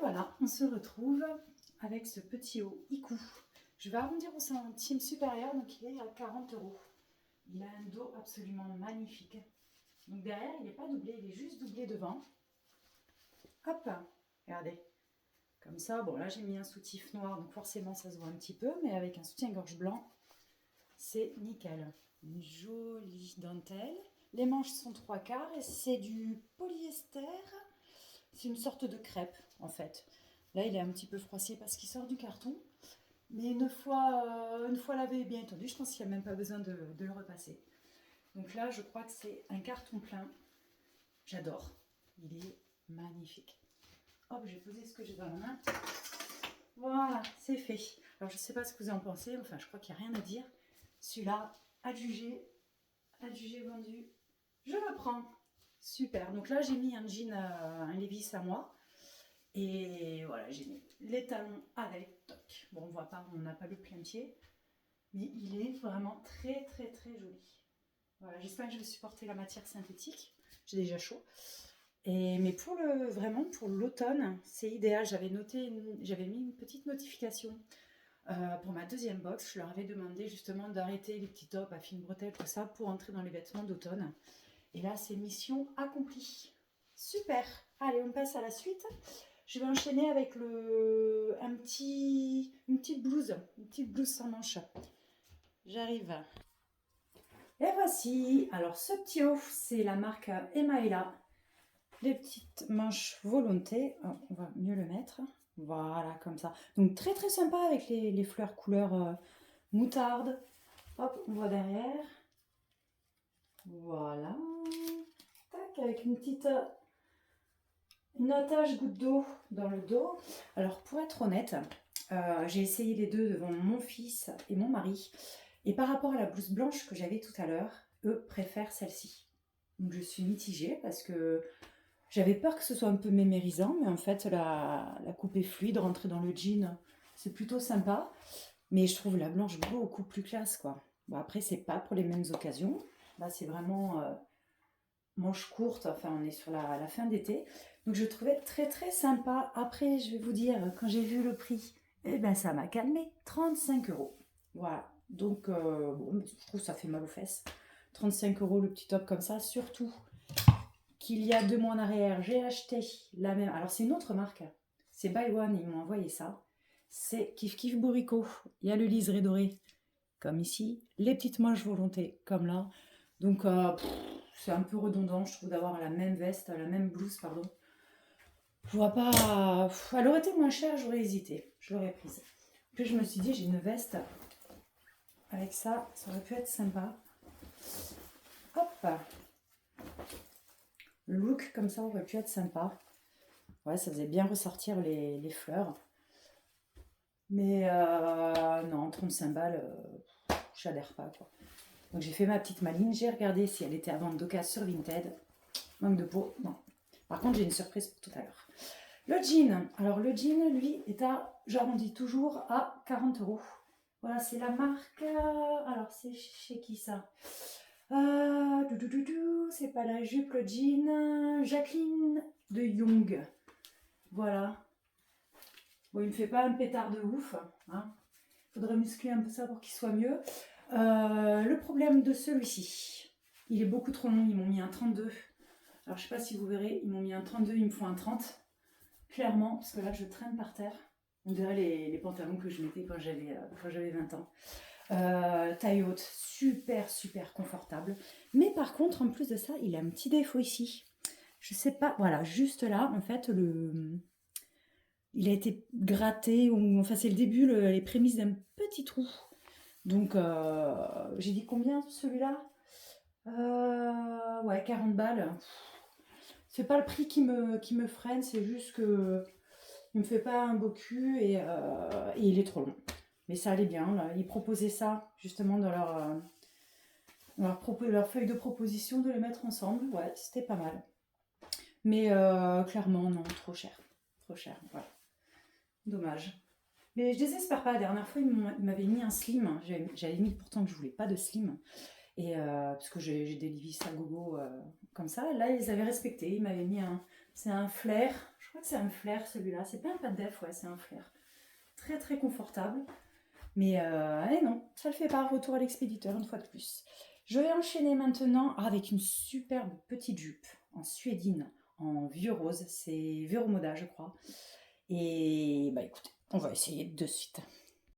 voilà, on se retrouve avec ce petit haut Iku. Je vais arrondir au centime supérieur, donc il est à 40 euros. Il a un dos absolument magnifique. Donc derrière, il n'est pas doublé, il est juste doublé devant. Hop, regardez. Comme ça, bon là j'ai mis un soutif noir, donc forcément ça se voit un petit peu, mais avec un soutien-gorge blanc, c'est nickel. Une jolie dentelle. Les manches sont 3/4 et c'est du polyester. C'est une sorte de crêpe en fait. Là il est un petit peu froissé parce qu'il sort du carton. Mais une fois lavé et bien étendu, je pense qu'il n'y a même pas besoin de le repasser. Donc là je crois que c'est un carton plein. J'adore. Il est magnifique. Hop, j'ai posé ce que j'ai dans la main. Voilà, c'est fait. Alors je ne sais pas ce que vous en pensez, enfin je crois qu'il n'y a rien à dire. Celui-là, adjugé vendu, je le prends. Super, donc là j'ai mis un jean, un Levi's à moi. Et voilà, j'ai mis les talons avec, toc. Bon, on voit pas, on n'a pas le plein pied. Mais il est vraiment très très très joli. Voilà, j'espère que je vais supporter la matière synthétique. J'ai déjà chaud. Mais vraiment pour l'automne, c'est idéal. J'avais mis une petite notification pour ma deuxième box. Je leur avais demandé justement d'arrêter les petits tops à fine bretelle, tout ça, pour entrer dans les vêtements d'automne. Et là, c'est mission accomplie. Super. Allez, on passe à la suite. Je vais enchaîner avec une petite blouse sans manche. J'arrive. Et voici. Alors, ce petit haut, c'est la marque Emaela. Les petites manches volonté, on va mieux le mettre, voilà comme ça, donc très très sympa avec les fleurs couleur moutarde. Hop, on voit derrière, voilà, tac, avec une attache goutte d'eau dans le dos. Alors pour être honnête, j'ai essayé les deux devant mon fils et mon mari, et par rapport à la blouse blanche que j'avais tout à l'heure, eux préfèrent celle-ci. Donc je suis mitigée parce que j'avais peur que ce soit un peu mémérisant, mais en fait, la coupe est fluide, rentrer dans le jean, c'est plutôt sympa. Mais je trouve la blanche beaucoup plus classe, quoi. Bon, après, c'est pas pour les mêmes occasions. Là, c'est vraiment manche courte, enfin, on est sur la fin d'été. Donc, je trouvais très, très sympa. Après, je vais vous dire, quand j'ai vu le prix, eh ben, ça m'a calmé. 35 euros. Voilà. Donc, bon, je trouve que ça fait mal aux fesses. 35 euros le petit top comme ça, surtout qu'il y a 2 mois en arrière, j'ai acheté la même. Alors, c'est une autre marque. C'est Buy One, ils m'ont envoyé ça. C'est Kif Kif Bourrico. Il y a le liseré doré, comme ici. Les petites manches volonté, comme là. Donc, c'est un peu redondant, je trouve, d'avoir la même veste, la même blouse, pardon. Je vois pas. Elle aurait été moins chère, j'aurais hésité. Je l'aurais prise. Puis, je me suis dit, j'ai une veste. Avec ça, ça aurait pu être sympa. Hop! Le look comme ça aurait pu être sympa. Ouais, ça faisait bien ressortir les fleurs. Mais non, 35 balles, j'adhère pas, quoi. Donc j'ai fait ma petite maline, j'ai regardé si elle était à vendre d'occasion sur Vinted. Manque de peau, non. Par contre, j'ai une surprise pour tout à l'heure. Le jean, alors le jean, lui, est j'arrondis toujours à 40 euros. Voilà, c'est la marque, alors c'est chez qui ça? C'est pas la jupe, le jean, Jacqueline de Young. Voilà. Bon, il me fait pas un pétard de ouf. Hein. Faudrait muscler un peu ça pour qu'il soit mieux. Le problème de celui-ci, il est beaucoup trop long. Ils m'ont mis un 32. Alors, je sais pas si vous verrez, ils m'ont mis un 32, ils me font un 30. Clairement, parce que là, je traîne par terre. On dirait les pantalons que je mettais quand j'avais 20 ans. Taille haute, super super confortable. Mais par contre, en plus de ça, il a un petit défaut ici. Je sais pas, voilà, juste là, en fait, il a été gratté, ou enfin c'est le début, les prémices d'un petit trou. Donc j'ai dit combien celui-là, ouais, 40 balles. C'est pas le prix qui me freine, c'est juste que il me fait pas un beau cul et il est trop long. Mais ça allait bien, là. Ils proposaient ça justement dans leur feuille de proposition de les mettre ensemble. Ouais, c'était pas mal. Mais clairement, non, trop cher. Trop cher, voilà. Dommage. Mais je désespère pas. La dernière fois, ils m'avaient mis un slim. J'avais mis pourtant que je voulais pas de slim. Et parce que j'ai des Levi's à gogo comme ça. Là, ils avaient respecté. Ils m'avaient mis c'est un flair. Je crois que c'est un flair celui-là. C'est pas un pas de def, ouais, c'est un flair. Très très confortable. Mais non, ça le fait pas. Retour à l'expéditeur une fois de plus. Je vais enchaîner maintenant avec une superbe petite jupe en suédine, en vieux rose. C'est Vero Moda, je crois. Et bah écoutez, on va essayer de suite.